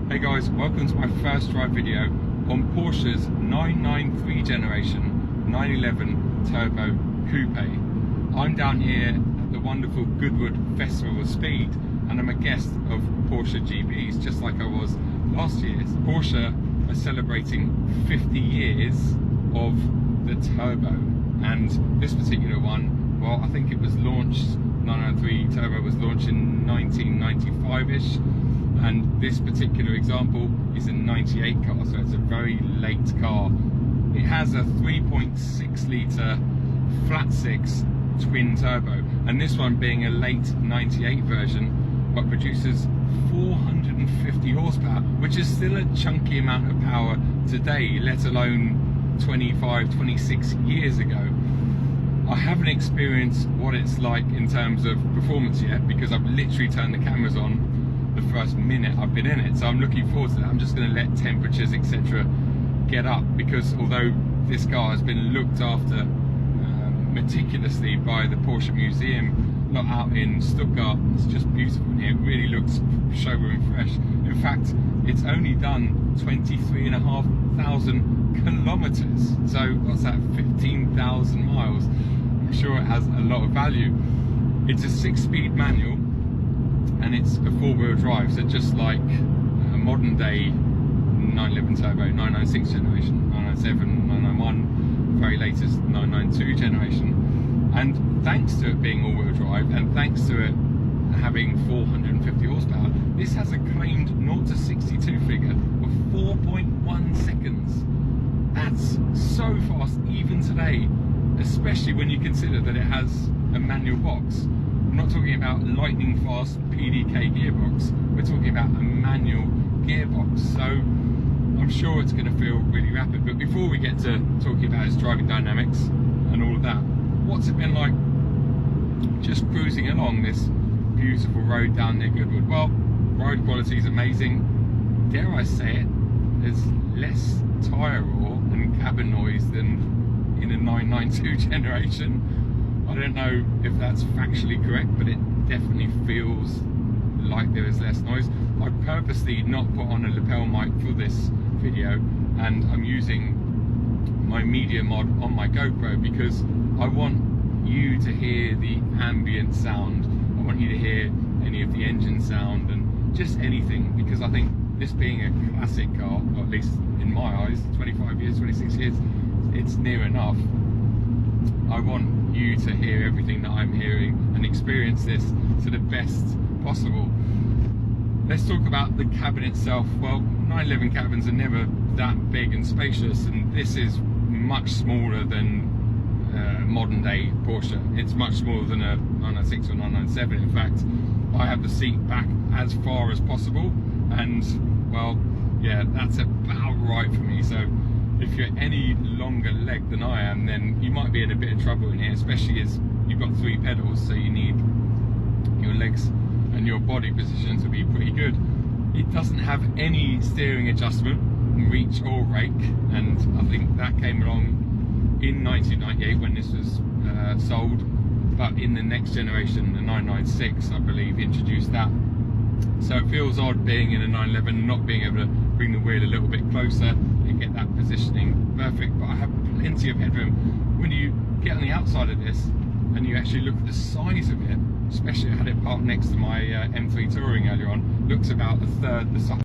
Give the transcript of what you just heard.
Hey guys, welcome to my first drive video on Porsche's 993 generation 911 Turbo Coupe. I'm down here at the wonderful Goodwood Festival of Speed and I'm a guest of Porsche GPs just like I was last year. Porsche are celebrating 50 years of the Turbo, and this particular one, well, I think it was launched, 993 Turbo was launched in 1995-ish. And this particular example is a 98 car, so it's a very late car. It has a 3.6 litre flat six twin turbo, and this one being a late 98 version, but produces 450 horsepower, which is still a chunky amount of power today, let alone 25, 26 years ago. I haven't experienced what it's like in terms of performance yet, because I've literally turned the cameras on the first minute I've been in it, so I'm looking forward to that. I'm just going to let temperatures etc get up, because although this car has been looked after meticulously by the Porsche Museum lot out in Stuttgart, it's just beautiful in here. It really looks showroom fresh. In fact, it's only done 23,500 kilometers, so what's that, 15,000 miles. I'm sure it has a lot of value. It's a 6-speed manual and it's a 4-wheel drive, so just like a modern day 911 Turbo, 996 generation, 997, 991, very latest 992 generation. And thanks to it being all-wheel drive and thanks to it having 450 horsepower, this has a claimed 0 to 62 figure of 4.1 seconds. That's so fast even today, especially when you consider that it has a manual box. I'm not talking about lightning fast PDK gearbox, we're talking about a manual gearbox, so I'm sure it's going to feel really rapid. But before we get to talking about its driving dynamics and all of that, what's it been like just cruising along this beautiful road down near Goodwood? Well, road quality is amazing. Dare I say it, there's less tyre roar and cabin noise than in a 992 generation. I don't know if that's factually correct, but it definitely feels like there is less noise. I purposely not put on a lapel mic for this video, and I'm using my media mod on my GoPro because I want you to hear the ambient sound. I want you to hear any of the engine sound and just anything, because I think this being a classic car, or at least in my eyes, 25 years, 26 years, it's near enough. I want you to hear everything that I'm hearing and experience this to the best possible. Let's talk about the cabin itself. Well, 911 cabins are never that big and spacious, and this is much smaller than modern day Porsche. It's much smaller than a 996 or 997. In fact, I have the seat back as far as possible, and well, yeah, that's about right for me. So if you're any longer leg than I am, then you might be in a bit of trouble in here, especially as you've got 3 pedals, so you need your legs and your body position to be pretty good. It doesn't have any steering adjustment, reach or rake, and I think that came along in 1998 when this was sold, but in the next generation, the 996, I believe, introduced that. So it feels odd being in a 911 and not being able to bring the wheel a little bit closer and get that positioning perfect, but I have plenty of headroom. When you get on the outside of this and you actually look at the size of it, especially I had it parked next to my M3 Touring earlier on, looks about a third the size